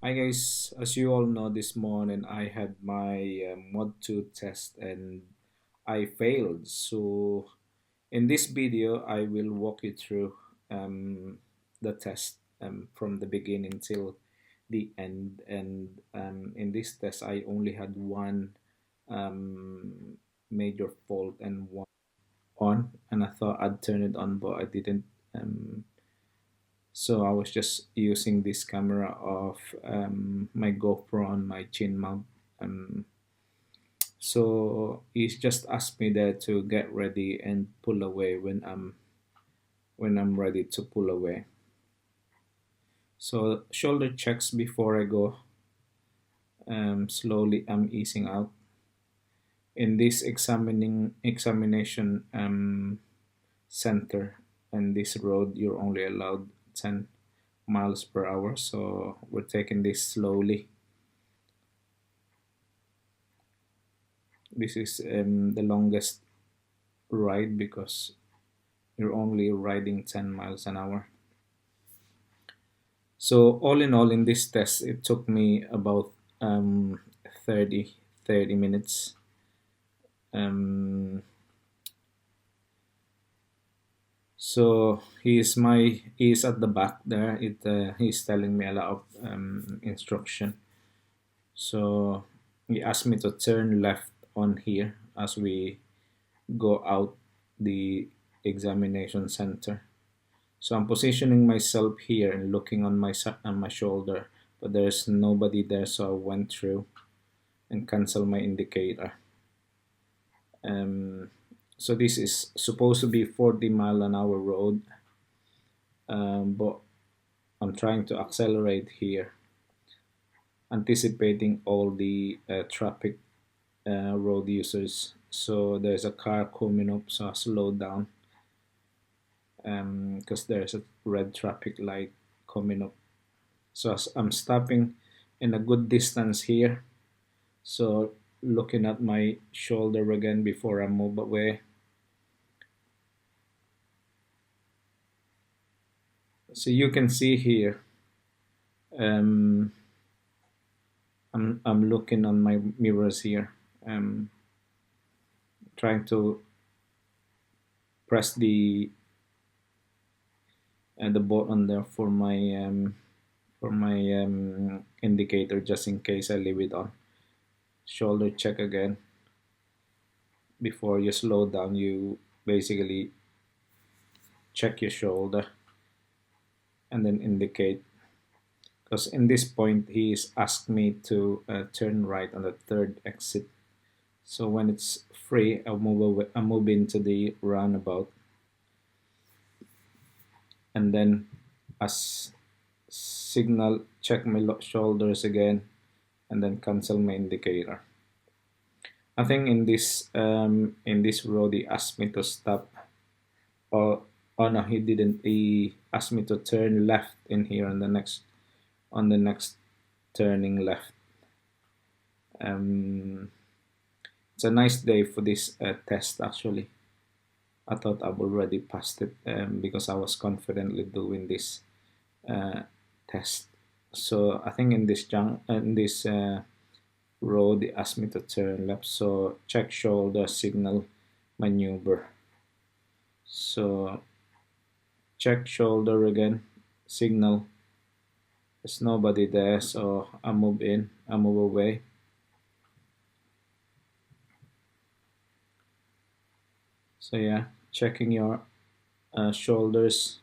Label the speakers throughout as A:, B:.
A: Hi guys, as you all know, this morning I had my Mod 2 test and I failed. So in this video, I will walk you through the test from the beginning till the end. And in this test, I only had one um, major fault and one on, and I thought I'd turn it on, but I didn't. Um, so I was just using this camera of my GoPro on my chin mount. Um, so he's just asked me there to get ready and pull away when I'm ready to pull away. So shoulder checks before I go. Slowly I'm easing out. In this examination center and this road, you're only allowed 10 miles per hour. So we're taking this slowly. This is the longest ride because you're only riding 10 miles an hour. So all in all, in this test, it took me about um, 30, 30 minutes. Um, so he's at the back there. He's telling me a lot of instruction. So he asked me to turn left on here as we go out the examination center. So I'm positioning myself here and looking on my shoulder, but there's nobody there, so I went through and canceled my indicator. Um, so this is supposed to be 40-mile-an-hour road, but I'm trying to accelerate here, anticipating all the traffic road users. So there's a car coming up, so I slow down because there's a red traffic light coming up. So I'm stopping in a good distance here. So looking at my shoulder again before I move away. So you can see here, um, I'm looking on my mirrors here, trying to press the button there for my indicator just in case I leave it on. Shoulder check again. Before you slow down, you basically check your shoulder and then indicate, because in this point he's asked me to turn right on the third exit. So when it's free, I'll move away, I'll move into the roundabout, and then as signal, check my shoulders again, and then cancel my indicator. I think in this road he asked me to stop. Oh no, he didn't. He asked me to turn left in here on the next turning left. It's a nice day for this test actually. I thought I've already passed it because I was confidently doing this test. So I think in this road, they asked me to turn left. So check shoulder, signal, maneuver. So check shoulder again, signal. There's nobody there, so I move in, I move away. So yeah, checking your shoulders,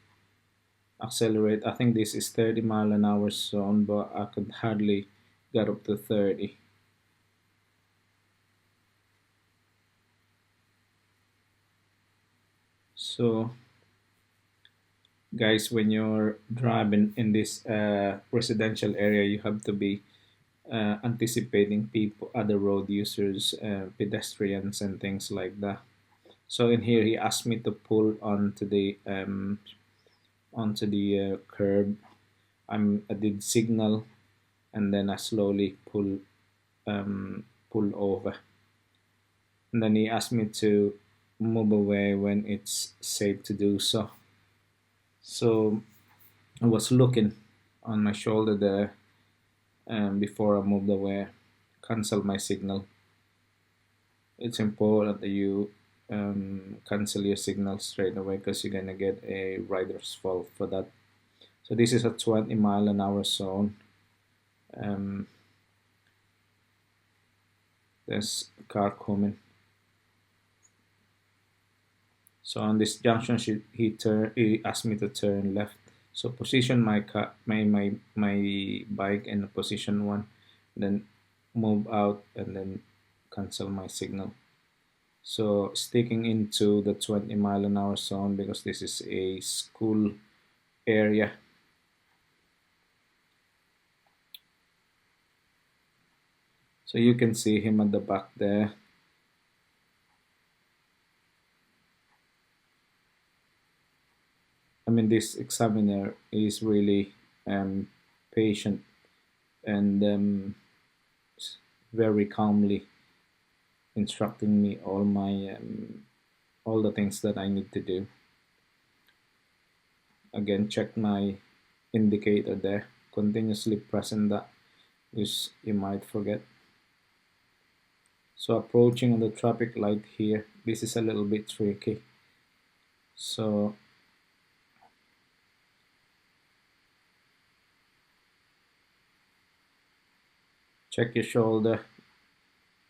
A: accelerate. I think this is 30-mile-an-hour zone, but I could hardly get up to 30. So guys, when you're driving in this residential area, you have to be anticipating people, other road users, pedestrians, and things like that. So in here, he asked me to pull onto the curb. I did signal, and then I slowly pull over. And then he asked me to move away when it's safe to do so. So I was looking on my shoulder there, before I move the way, cancel my signal. It's important that you cancel your signal straight away because you're gonna get a rider's fault for that. So this is a 20-mile-an-hour zone. Um, there's a car coming. So on this junction, he asked me to turn left. So position my car, my bike in position one, then move out and then cancel my signal. So sticking into the 20-mile-an-hour zone because this is a school area. So you can see him at the back there. I mean, this examiner is really patient and very calmly instructing me all the things that I need to do. Again, check my indicator there. Continuously pressing that, which you might forget. So approaching on the traffic light here, this is a little bit tricky. So check your shoulder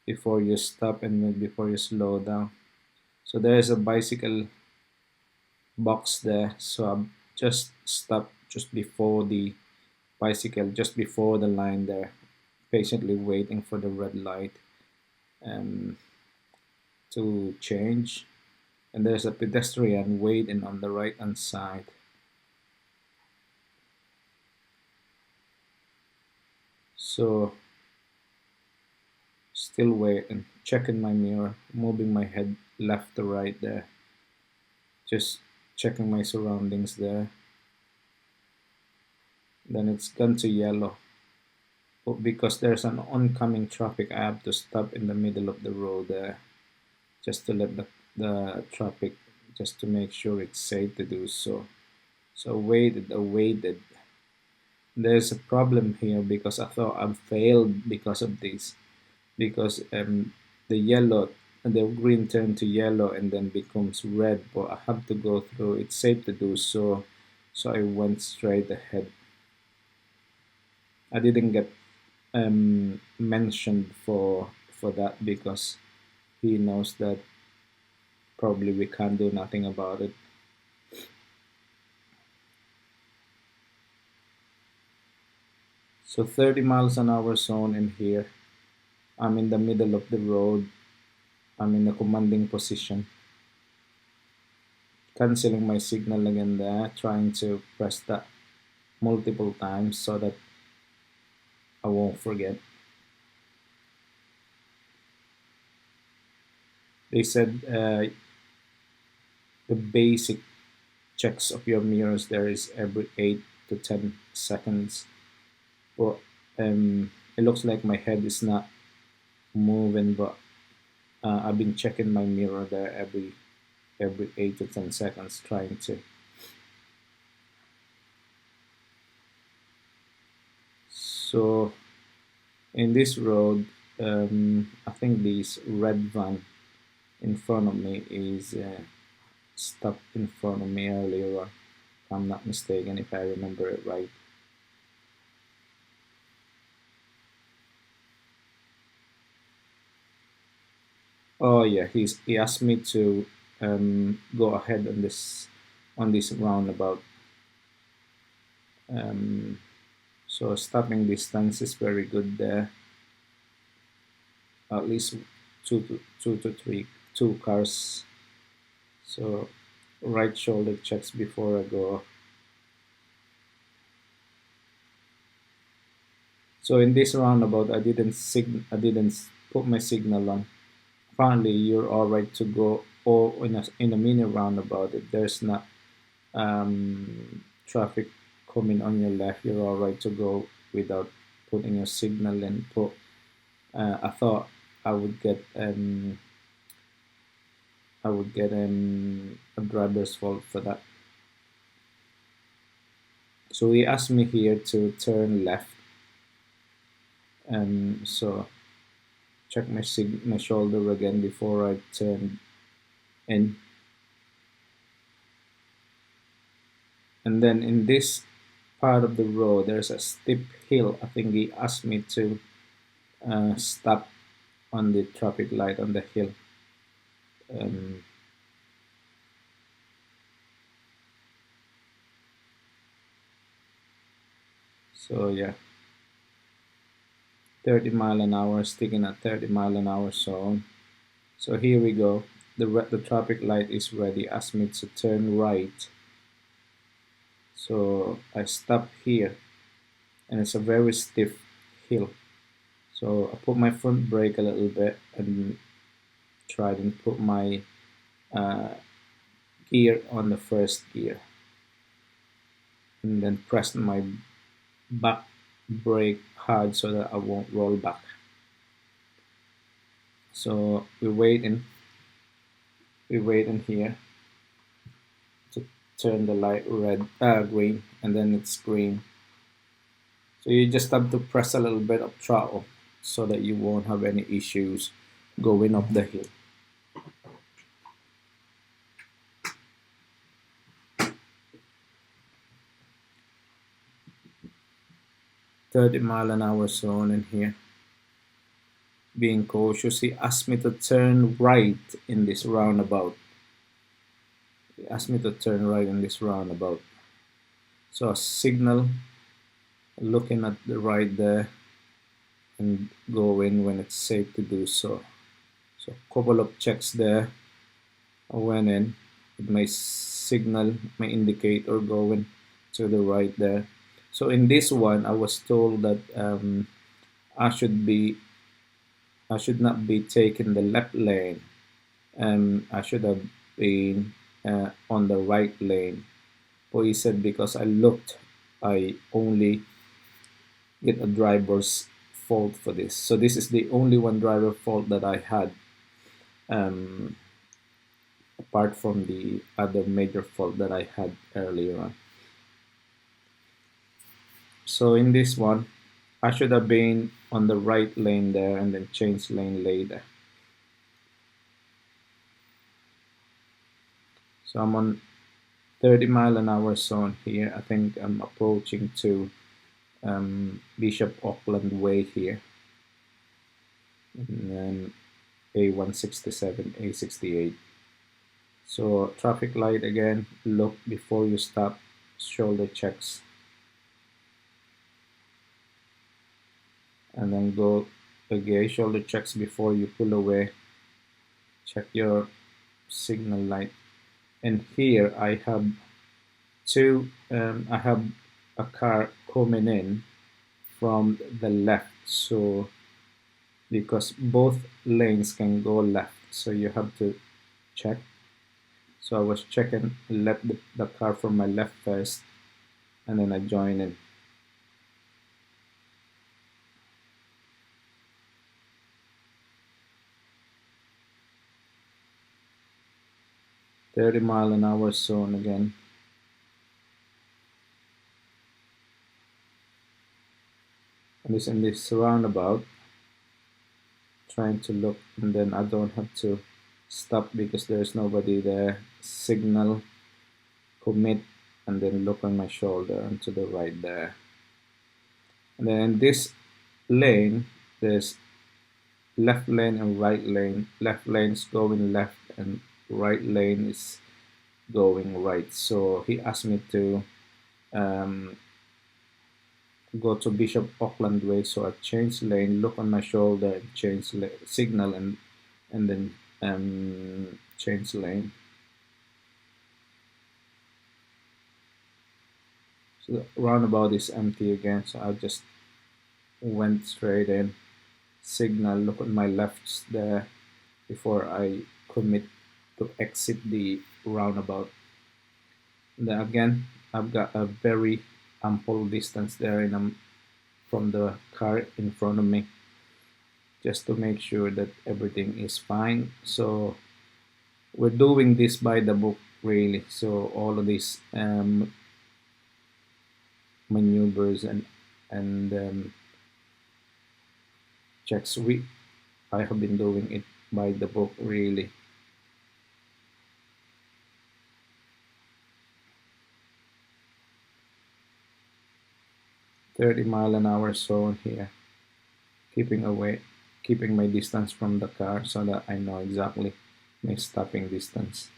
A: before you stop and before you slow down. So there's a bicycle box there, so I just stop just before the bicycle, just before the line there, patiently waiting for the red light um, to change. And there's a pedestrian waiting on the right hand side. So still waiting, checking my mirror, moving my head left to right there, just checking my surroundings there. Then it's gone to yellow. But because there's an oncoming traffic, I have to stop in the middle of the road there just to let the traffic, just to make sure it's safe to do so. So I waited. There's a problem here because I thought I failed because of this. Because the yellow, the green turned to yellow and then becomes red, but I have to go through. It's safe to do so. So I went straight ahead. I didn't get mentioned for that because he knows that probably we can't do nothing about it. So 30 miles an hour zone in here. I'm in the middle of the road. I'm in a commanding position. Canceling my signal again there, trying to press that multiple times so that I won't forget. They said the basic checks of your mirrors there is every 8 to 10 seconds. But it looks like my head is not moving, but I've been checking my mirror there every 8 to 10 seconds, trying to. So in this road, I think this red van in front of me is stopped in front of me earlier, if I'm not mistaken, if I remember it right. Oh yeah, he asked me to go ahead on this roundabout. So stopping distance is very good there. At least two cars. So right shoulder checks before I go. So in this roundabout, I didn't put my signal on. Apparently, you're all right to go. Or in a mini roundabout, if there's not traffic coming on your left, you're all right to go without putting your signal in. But I thought I would get a driver's fault for that. So he asked me here to turn left. So check my shoulder again before I turn in. And then in this part of the road, there's a steep hill. I think he asked me to stop on the traffic light on the hill. Um, so yeah, 30 mile an hour, sticking at 30 mile an hour zone. So here we go. The traffic light is ready. Asked me to turn right. So I stop here, and it's a very stiff hill. So I put my front brake a little bit and tried and put my uh, gear on the first gear, and then pressed my back brake hard so that I won't roll back. So we're waiting here to turn the light green, and then it's green. So you just have to press a little bit of throttle so that you won't have any issues going up the hill. 30 mile an hour zone in here. Being cautious, he asked me to turn right in this roundabout. He asked me to turn right in this roundabout. So a signal, looking at the right there, and go in when it's safe to do so. So a couple of checks there. I went in with my signal, my indicator going to the right there. So in this one, I was told that I should be I should not be taking the left lane. I should have been on the right lane. But he said because I looked, I only get a driver's fault for this. So this is the only one driver fault that I had, um, apart from the other major fault that I had earlier on. So in this one, I should have been on the right lane there and then change lane later. So I'm on 30 mile an hour zone here. I think I'm approaching to Bishop Auckland Way here. And then A167, A68. So traffic light again, look before you stop, shoulder checks. And then go again, shoulder checks before you pull away. Check your signal light. And here I have I have a car coming in from the left. So because both lanes can go left, so you have to check. So I was checking the car from my left first, and then I join in. .30 mile an hour zone again. And this in this roundabout, trying to look, and then I don't have to stop because there's nobody there. Signal, commit, and then look on my shoulder and to the right there. And then in this lane, there's left lane and right lane. Left lane is going left and right lane is going right. So he asked me to go to Bishop Auckland Way. So I change lane, look on my shoulder, and change signal, and then change lane. So the roundabout is empty again. So I just went straight in, signal, look on my lefts there before I commit to exit the roundabout. And then again, I've got a very ample distance there from the car in front of me, just to make sure that everything is fine. So we're doing this by the book, really. So all of these maneuvers and checks. I have been doing it by the book, really. 30 mile an hour zone here, keeping my distance from the car so that I know exactly my stopping distance.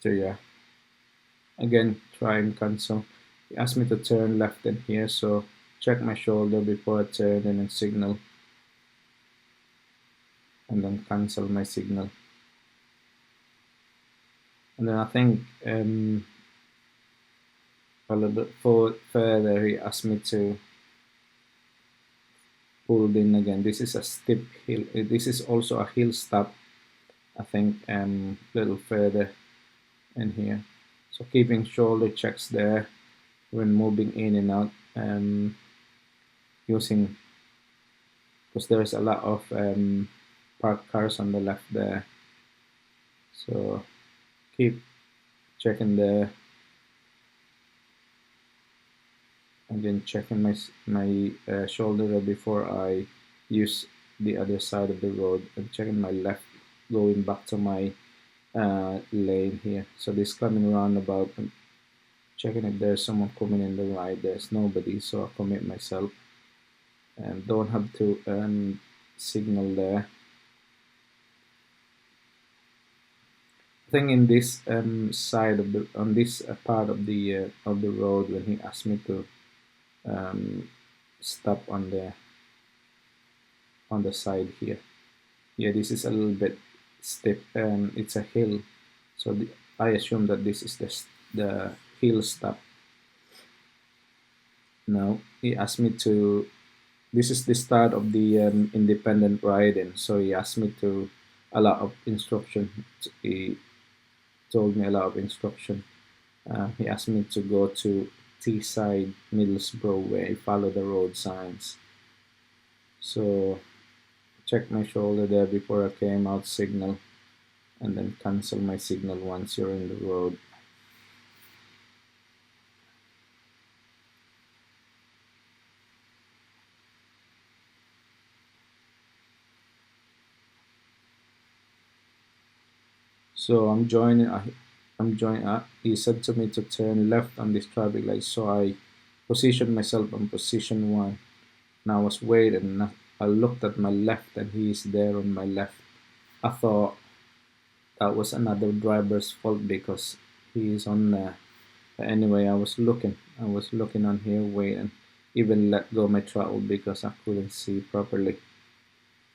A: So yeah, again, try and cancel. He asked me to turn left in here, so check my shoulder before I turn and then signal, and then cancel my signal. And then I think a little bit further, he asked me to pull in again. This is a steep hill. This is also a hill stop. I think a little further in here. So keeping shoulder checks there when moving in and out, using, because there's a lot of parked cars on the left there. So keep checking there. Again, checking my shoulder before I use the other side of the road, and checking my left going back to my lane here. So this coming roundabout, and checking if there's someone coming in the right. There's nobody, so I commit myself and don't have to signal there. I think in this side of the on this part of the road, when he asked me to um, stop on the side here. Yeah, this is a little bit steep. It's a hill, so I assume that this is the hill stop. Now he asked me to. This is the start of the independent riding, so he asked me to a lot of instruction. He told me a lot of instruction. He asked me to go to Teesside, Middlesbrough, where I follow the road signs. So check my shoulder there before I came out, signal, and then cancel my signal once you're in the road. So I'm joining. He said to me to turn left on this traffic light, so I positioned myself on position one. And I was waiting. And I looked at my left, and he is there on my left. I thought that was another driver's fault because he is on there. But anyway, I was looking. I was looking on here, waiting. Even let go my throttle because I couldn't see properly.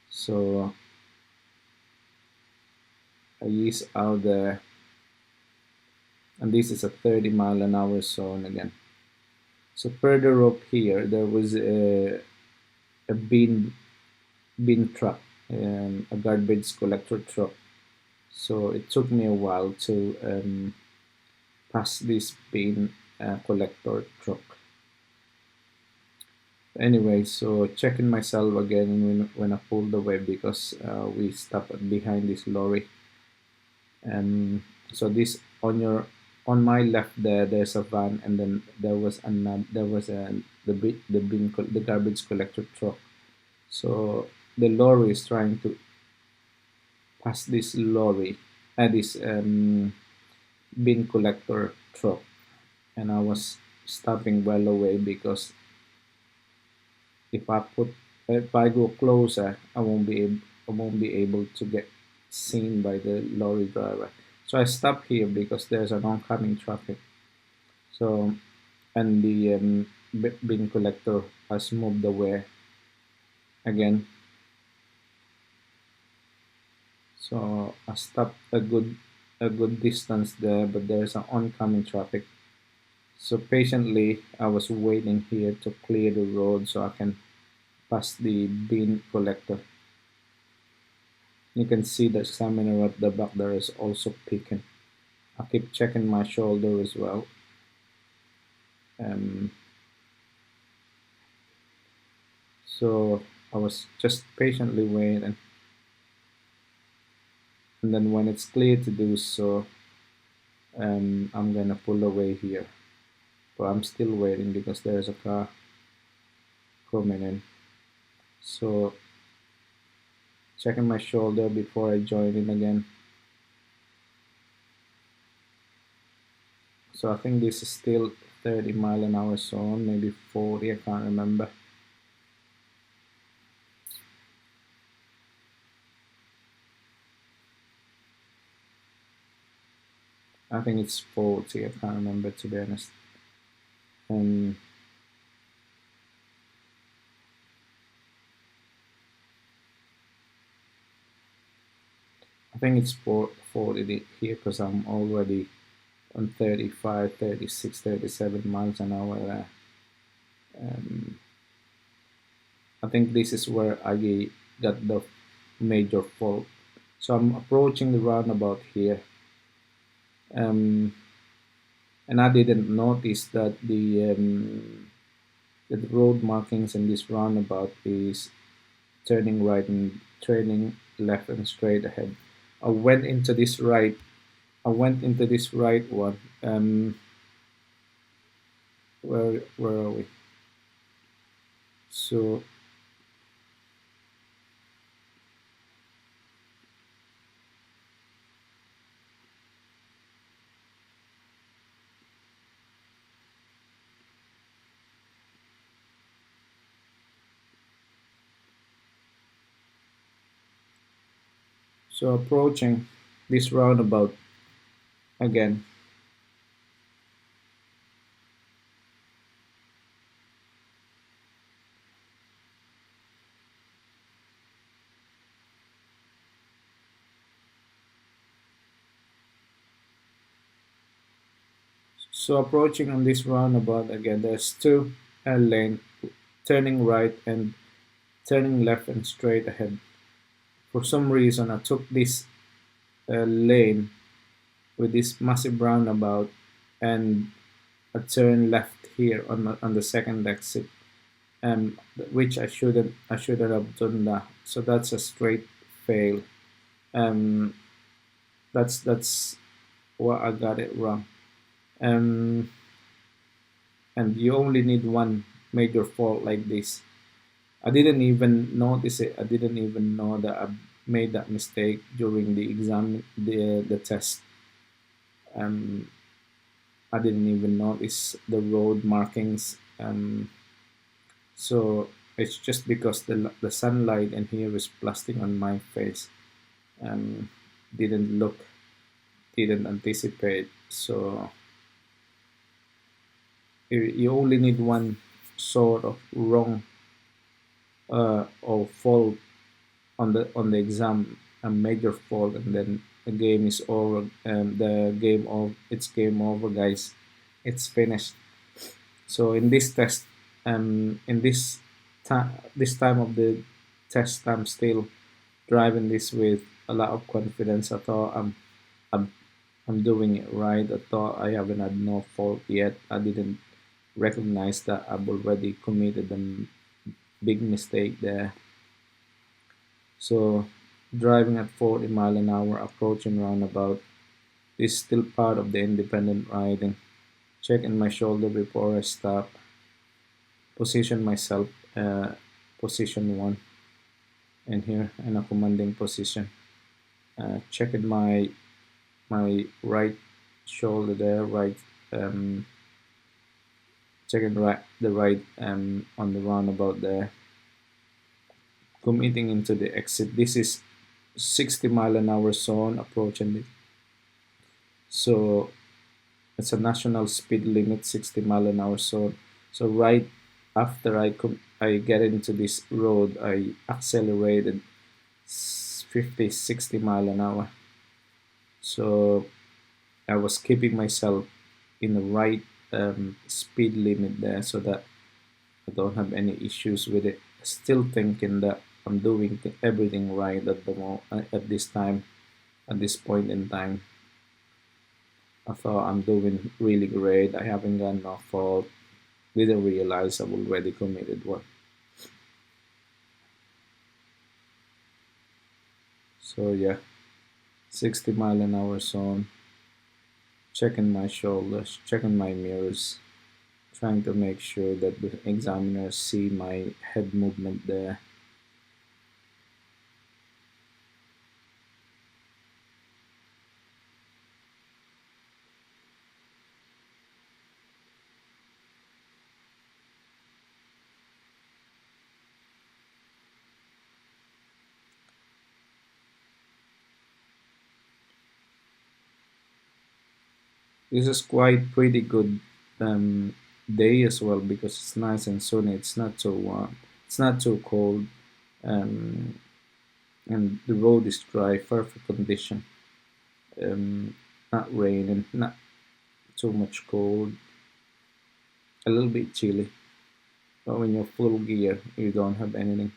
A: So I ease out there, and this is a 30 mile an hour zone again. So further up here, there was a bin truck, a garbage collector truck. So it took me a while to pass this bin collector truck. Anyway, so checking myself again when I pulled away because we stopped behind this lorry. And so this on my left there's a van, and then there was the garbage collector truck. So the lorry is trying to pass this lorry, this bin collector truck, and I was stopping well away because if if I go closer, I won't be able to get seen by the lorry driver. So I stop here because there's an oncoming traffic. So and the bin collector has moved away again. So I stopped a good distance there, but there's an oncoming traffic. So patiently, I was waiting here to clear the road so I can pass the bin collector. You can see the examiner at the back there is also peaking. I keep checking my shoulder as well. Um, so I was just patiently waiting, and then when it's clear to do so, I'm gonna pull away here. But I'm still waiting because there's a car coming in. So checking my shoulder before I join in again. So I think this is still 30 mile an hour zone, maybe 40, I can't remember. I think it's 40, I can't remember to be honest. And I think it's 40 here because I'm already on 35, 36, 37 miles an hour there. I think this is where I got the major fault. So I'm approaching the roundabout here. And I didn't notice that the road markings in this roundabout is turning right and turning left and straight ahead. I went into this right. I went into this right one. Where are we? So approaching this roundabout again. So approaching on this roundabout again, there's two lane turning right and turning left and straight ahead. For some reason, I took this lane with this massive roundabout and a turn left here on the second exit, which I shouldn't have done that. So that's a straight fail. Um, that's what I got it wrong. Um, and you only need one major fault like this. I didn't even notice it. I didn't even know that I made that mistake during the exam, the test. Um, I didn't even notice the road markings. So it's just because the sunlight in here is blasting on my face. Um, didn't look, didn't anticipate. So you only need one sort of wrong or fault on the exam, a major fault, and then the game is over. It's game over, guys. It's finished. So in this test, in this time of the test, I'm still driving this with a lot of confidence. I thought I'm I'm doing it right. I thought I haven't had no fault yet. I didn't recognize that I've already committed a big mistake there. So driving at 40 mile an hour, approaching roundabout, is still part of the independent riding. Checking my shoulder before I stop. Position myself, position one, and here in a commanding position. Checking my right shoulder there, right, um, checking the right on the roundabout there. Committing into the exit. This is 60 mile an hour zone approaching it. So it's a national speed limit, 60 mile an hour zone. So right after I get into this road, I accelerated 50, 60 mile an hour. So I was keeping myself in the right speed limit there so that I don't have any issues with it. Still thinking that I'm doing everything right at this time, at this point in time. I thought I'm doing really great. I haven't got no fault. Didn't realize I've already committed one. So yeah, 60 mile an hour zone. Checking my shoulders, checking my mirrors, trying to make sure that the examiners see my head movement there. This is quite pretty good day as well because it's nice and sunny. It's not so warm. It's not too cold, um, and the road is dry, perfect condition. Um, Not raining, not too much cold, a little bit chilly. But when you're full gear, you don't have anything.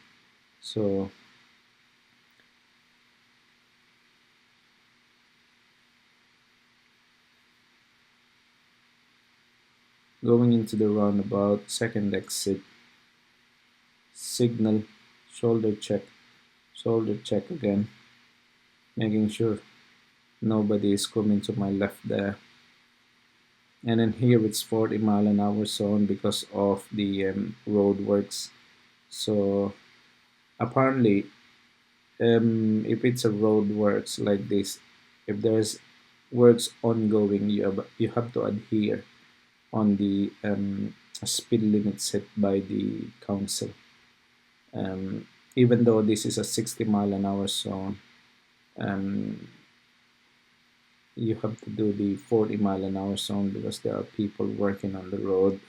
A: So going into the roundabout, second exit, signal, shoulder check, shoulder check again, making sure nobody is coming to my left there. And then here it's 40 mile an hour zone because of the road works. So apparently, if it's a road works like this, if there's works ongoing, you have to adhere on the speed limit set by the council. Um, Even though this is a 60 mile an hour zone, um, you have to do the 40 mile an hour zone because there are people working on the road.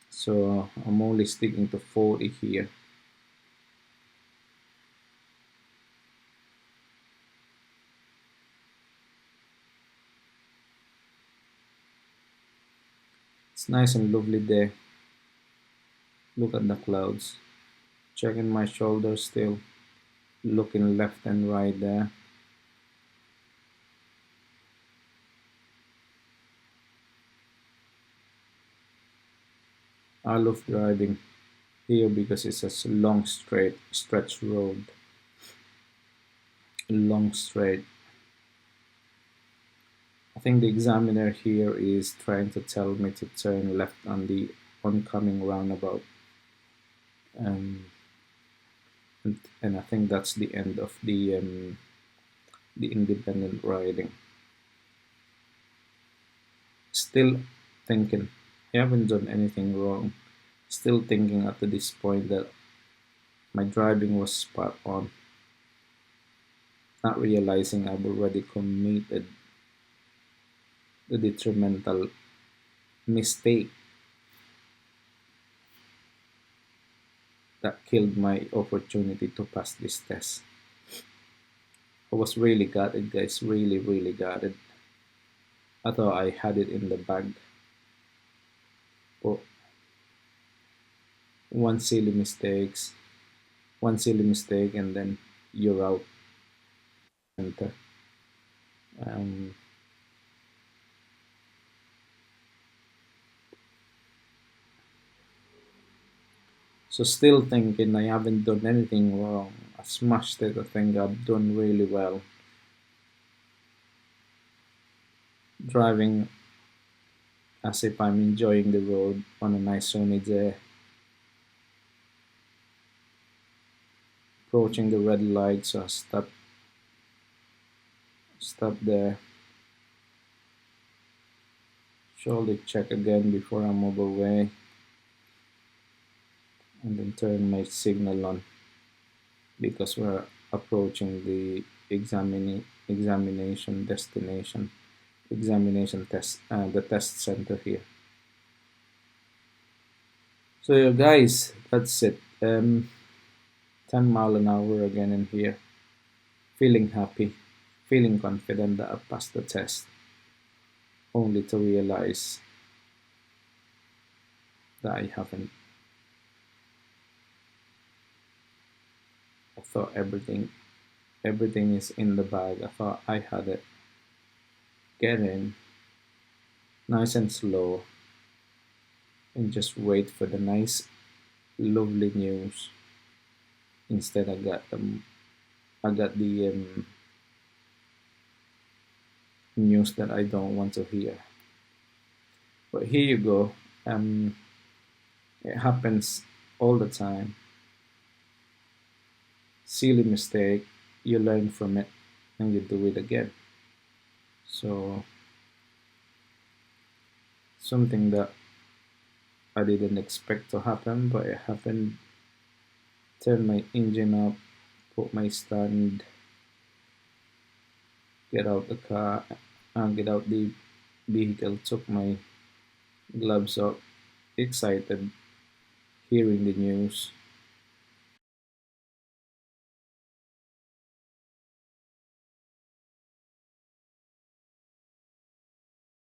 A: So I'm only sticking to 40 here. It's nice and lovely day. Look at the clouds. Checking my shoulders still. Looking left and right there. I love driving here because it's a long straight stretch road. Long straight. I think the examiner here is trying to tell me to turn left on the oncoming roundabout. Um, and I think that's the end of the independent riding. Still thinking, I haven't done anything wrong. Still thinking up to this point that my driving was spot on. Not realizing I've already committed the detrimental mistake that killed my opportunity to pass this test. I was really gutted, guys. Really, really gutted. I thought I had it in the bag. But one silly mistakes, one silly mistake, and then you're out. Enter. Um, so still thinking I haven't done anything wrong. I smashed it. I think I've done really well. Driving as if I'm enjoying the road on a nice sunny day. Approaching the red light, so I stop there. Shoulder check again before I move away. And then turn my signal on because we're approaching the examination destination, examination test, the test center here. So yeah, guys, that's it. 10 mile an hour again in here. Feeling happy, feeling confident that I passed the test, only to realize that I haven't. I thought everything is in the bag. I thought I had it. Get in, nice and slow, and just wait for the nice, lovely news. Instead, I got the news that I don't want to hear. But here you go. Um, it happens all the time. Silly mistake. You learn from it, and you do it again. So something that I didn't expect to happen, but it happened. Turn my engine up, put my stand, get out the car, and get out the vehicle, took my gloves off, excited, hearing the news.